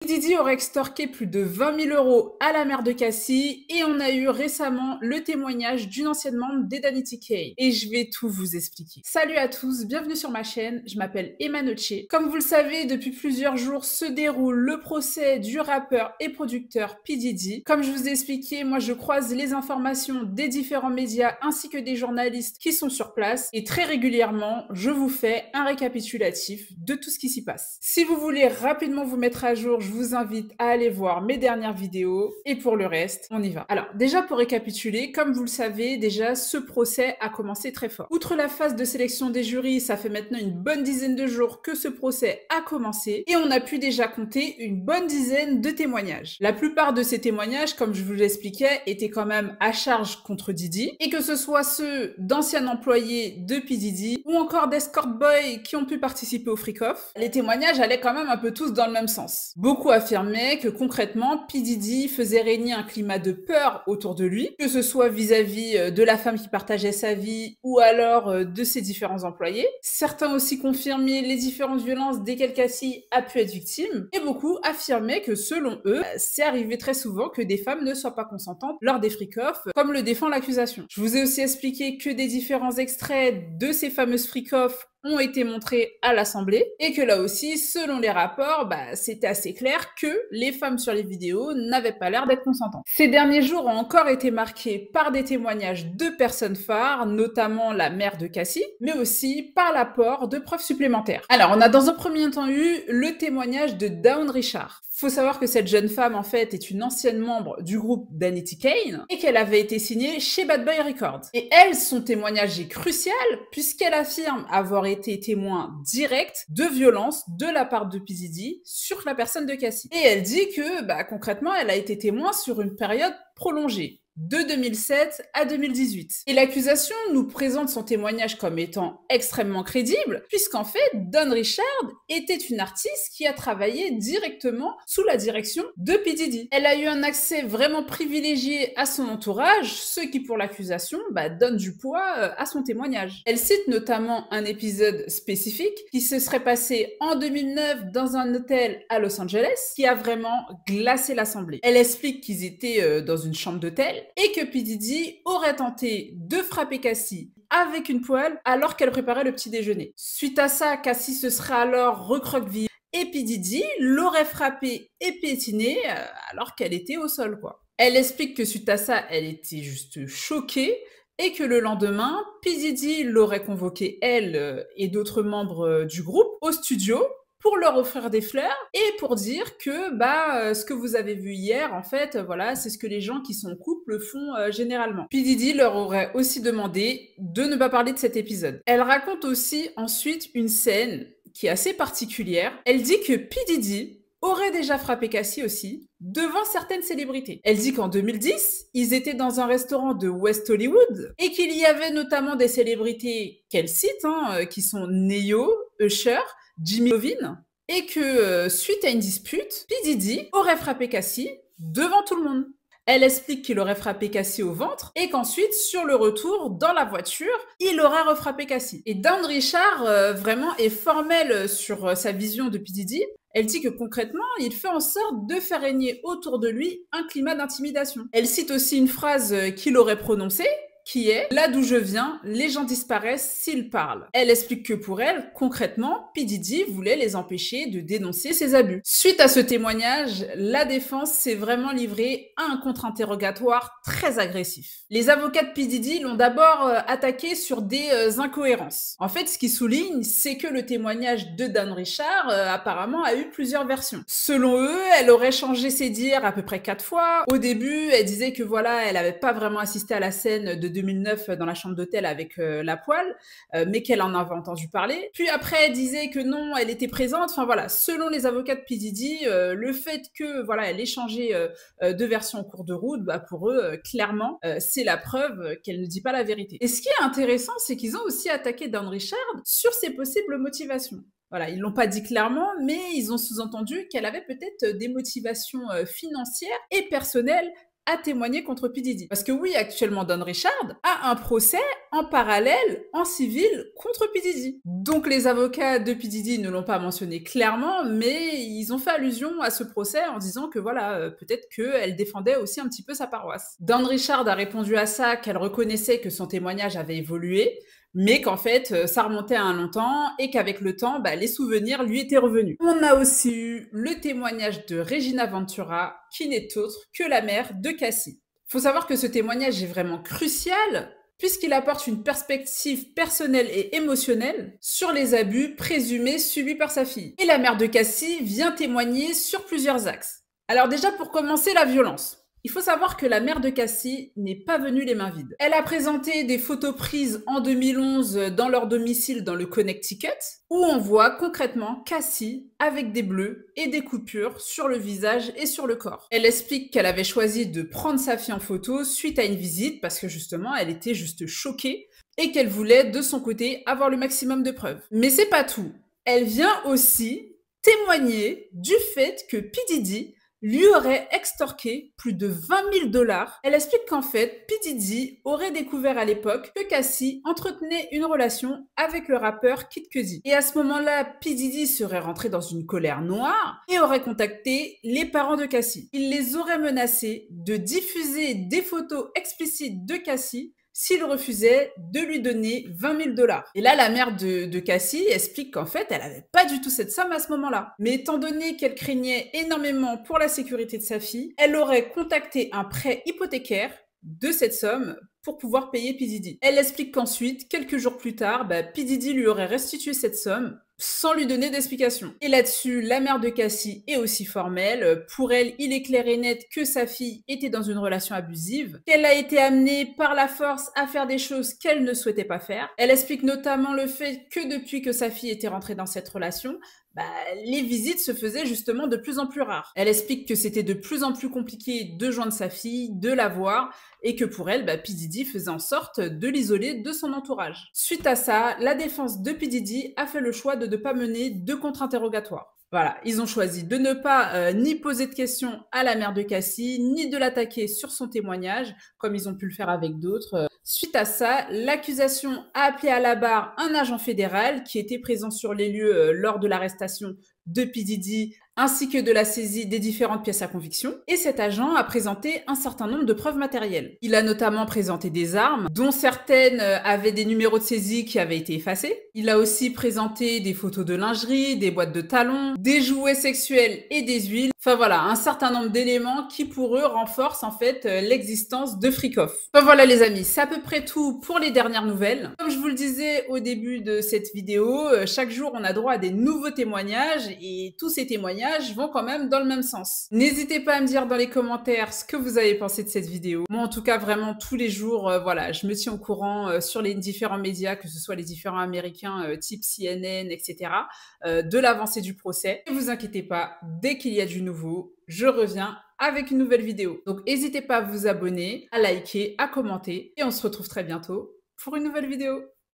Didi aurait extorqué plus de 20 000 euros à la mère de Cassie et on a eu récemment le témoignage d'une ancienne membre d'Edanity Kane. Et je vais tout vous expliquer. Salut à tous, bienvenue sur ma chaîne, je m'appelle Emma Noche. Comme vous le savez, depuis plusieurs jours se déroule le procès du rappeur et producteur P. Diddy. Comme je vous ai expliqué, moi je croise les informations des différents médias ainsi que des journalistes qui sont sur place et très régulièrement, je vous fais un récapitulatif de tout ce qui s'y passe. Si vous voulez rapidement vous mettre à jour, je vous invite à aller voir mes dernières vidéos et pour le reste, on y va. Alors déjà pour récapituler, comme vous le savez, déjà ce procès a commencé très fort. Outre la phase de sélection des jurys, ça fait maintenant une bonne dizaine de jours que ce procès a commencé et on a pu déjà compter une bonne dizaine de témoignages. La plupart de ces témoignages, comme je vous l'expliquais, étaient quand même à charge contre Diddy et que ce soit ceux d'anciens employés de P. Diddy ou encore d'escort boys qui ont pu participer au freak-off, les témoignages allaient quand même un peu tous dans le même sens. Beaucoup affirmaient que concrètement, P. Diddy faisait régner un climat de peur autour de lui, que ce soit vis-à-vis de la femme qui partageait sa vie ou alors de ses différents employés. Certains aussi confirmaient les différentes violences desquelles Cassie a pu être victime, et beaucoup affirmaient que selon eux, c'est arrivé très souvent que des femmes ne soient pas consentantes lors des freak-off, comme le défend l'accusation. Je vous ai aussi expliqué que des différents extraits de ces fameuses freak-off ont été montrés à l'Assemblée et que là aussi, selon les rapports, c'était assez clair que les femmes sur les vidéos n'avaient pas l'air d'être consentantes. Ces derniers jours ont encore été marqués par des témoignages de personnes phares, notamment la mère de Cassie, mais aussi par l'apport de preuves supplémentaires. Alors, on a dans un premier temps eu le témoignage de Dawn Richard. Faut savoir que cette jeune femme, en fait, est une ancienne membre du groupe d'Edanity Kane et qu'elle avait été signée chez Bad Boy Records. Et elle, son témoignage est crucial puisqu'elle affirme avoir été témoin direct de violences de la part de P. Diddy sur la personne de Cassie. Et elle dit que, concrètement, elle a été témoin sur une période prolongée, de 2007 à 2018. Et l'accusation nous présente son témoignage comme étant extrêmement crédible, puisqu'en fait, Dawn Richard était une artiste qui a travaillé directement sous la direction de P. Diddy. Elle a eu un accès vraiment privilégié à son entourage, ce qui pour l'accusation donne du poids à son témoignage. Elle cite notamment un épisode spécifique qui se serait passé en 2009 dans un hôtel à Los Angeles, qui a vraiment glacé l'assemblée. Elle explique qu'ils étaient dans une chambre d'hôtel et que P. Diddy aurait tenté de frapper Cassie avec une poêle alors qu'elle préparait le petit déjeuner. Suite à ça, Cassie se serait alors recroquevillée et P. Diddy l'aurait frappée et piétinée alors qu'elle était au sol, quoi. Elle explique que suite à ça, elle était juste choquée et que le lendemain, P. Diddy l'aurait convoquée, elle et d'autres membres du groupe, au studio pour leur offrir des fleurs et pour dire que ce que vous avez vu hier, en fait, voilà, c'est ce que les gens qui sont en couple font généralement. P. Diddy leur aurait aussi demandé de ne pas parler de cet épisode. Elle raconte aussi ensuite une scène qui est assez particulière. Elle dit que P. Diddy aurait déjà frappé Cassie aussi, devant certaines célébrités. Elle dit qu'en 2010, ils étaient dans un restaurant de West Hollywood et qu'il y avait notamment des célébrités qu'elle cite, qui sont Neo, Usher, Jimmy Iovine, et que suite à une dispute, P. Diddy aurait frappé Cassie devant tout le monde. Elle explique qu'il aurait frappé Cassie au ventre et qu'ensuite, sur le retour, dans la voiture, il aurait refrappé Cassie. Et Dawn Richard, vraiment, est formelle sur sa vision de P. Diddy. Elle dit que concrètement, il fait en sorte de faire régner autour de lui un climat d'intimidation. Elle cite aussi une phrase qu'il aurait prononcée, qui est « Là d'où je viens, les gens disparaissent s'ils parlent ». Elle explique que pour elle, concrètement, P. Diddy voulait les empêcher de dénoncer ses abus. Suite à ce témoignage, la défense s'est vraiment livrée à un contre-interrogatoire très agressif. Les avocats de P. Diddy l'ont d'abord attaqué sur des incohérences. En fait, ce qui souligne, c'est que le témoignage de Dawn Richard apparemment a eu plusieurs versions. Selon eux, elle aurait changé ses dires à peu près 4 fois. Au début, elle disait que voilà, elle n'avait pas vraiment assisté à la scène de 2009 dans la chambre d'hôtel avec la poêle, mais qu'elle en avait entendu parler. Puis après, elle disait que non, elle était présente. Enfin voilà, selon les avocats de P. Diddy, le fait que voilà, elle ait changé de version en cours de route, pour eux, clairement, c'est la preuve qu'elle ne dit pas la vérité. Et ce qui est intéressant, c'est qu'ils ont aussi attaqué Dawn Richard sur ses possibles motivations. Voilà, ils l'ont pas dit clairement, mais ils ont sous-entendu qu'elle avait peut-être des motivations financières et personnelles à témoigner contre P. Diddy. Parce que oui, actuellement, Don Richard a un procès en parallèle, en civil, contre P. Diddy. Donc les avocats de P. Diddy ne l'ont pas mentionné clairement, mais ils ont fait allusion à ce procès en disant que voilà, peut-être qu'elle défendait aussi un petit peu sa paroisse. Don Richard a répondu à ça qu'elle reconnaissait que son témoignage avait évolué, mais qu'en fait, ça remontait à un longtemps et qu'avec le temps, les souvenirs lui étaient revenus. On a aussi eu le témoignage de Regina Ventura, qui n'est autre que la mère de Cassie. Faut savoir que ce témoignage est vraiment crucial, puisqu'il apporte une perspective personnelle et émotionnelle sur les abus présumés subis par sa fille. Et la mère de Cassie vient témoigner sur plusieurs axes. Alors déjà, pour commencer, la violence. Il faut savoir que la mère de Cassie n'est pas venue les mains vides. Elle a présenté des photos prises en 2011 dans leur domicile dans le Connecticut, où on voit concrètement Cassie avec des bleus et des coupures sur le visage et sur le corps. Elle explique qu'elle avait choisi de prendre sa fille en photo suite à une visite parce que justement elle était juste choquée et qu'elle voulait de son côté avoir le maximum de preuves. Mais c'est pas tout. Elle vient aussi témoigner du fait que P. Diddy lui aurait extorqué plus de 20 000 dollars. Elle explique qu'en fait, P. Diddy aurait découvert à l'époque que Cassie entretenait une relation avec le rappeur Kid Cudi. Et à ce moment-là, P. Diddy serait rentré dans une colère noire et aurait contacté les parents de Cassie. Il les aurait menacés de diffuser des photos explicites de Cassie s'il refusait de lui donner 20 000 dollars. Et là, la mère de Cassie explique qu'en fait, elle n'avait pas du tout cette somme à ce moment-là. Mais étant donné qu'elle craignait énormément pour la sécurité de sa fille, elle aurait contacté un prêt hypothécaire de cette somme pour pouvoir payer P. Diddy. Elle explique qu'ensuite, quelques jours plus tard, P. Diddy lui aurait restitué cette somme sans lui donner d'explication. Et là-dessus, la mère de Cassie est aussi formelle. Pour elle, il est clair et net que sa fille était dans une relation abusive, qu'elle a été amenée par la force à faire des choses qu'elle ne souhaitait pas faire. Elle explique notamment le fait que depuis que sa fille était rentrée dans cette relation, les visites se faisaient justement de plus en plus rares. Elle explique que c'était de plus en plus compliqué de joindre sa fille, de la voir, et que pour elle, P. Diddy faisait en sorte de l'isoler de son entourage. Suite à ça, la défense de P. Diddy a fait le choix de ne pas mener de contre-interrogatoire. Voilà, ils ont choisi de ne pas ni poser de questions à la mère de Cassie, ni de l'attaquer sur son témoignage, comme ils ont pu le faire avec d'autres. Suite à ça, l'accusation a appelé à la barre un agent fédéral qui était présent sur les lieux lors de l'arrestation de P. Diddy, ainsi que de la saisie des différentes pièces à conviction. Et cet agent a présenté un certain nombre de preuves matérielles. Il a notamment présenté des armes, dont certaines avaient des numéros de saisie qui avaient été effacés. Il a aussi présenté des photos de lingerie, des boîtes de talons, des jouets sexuels et des huiles. Enfin voilà, un certain nombre d'éléments qui pour eux renforcent en fait l'existence de Freakoff. Enfin voilà les amis, c'est à peu près tout pour les dernières nouvelles. Comme je vous le disais au début de cette vidéo, chaque jour on a droit à des nouveaux témoignages et tous ces témoignages vont quand même dans le même sens. N'hésitez pas à me dire dans les commentaires ce que vous avez pensé de cette vidéo. Moi en tout cas vraiment tous les jours, voilà, je me tiens au courant sur les différents médias, que ce soit les différents américains type CNN, etc. De l'avancée du procès. Ne vous inquiétez pas, dès qu'il y a du nouveau, je reviens avec une nouvelle vidéo. Donc n'hésitez pas à vous abonner, à liker, à commenter et on se retrouve très bientôt pour une nouvelle vidéo.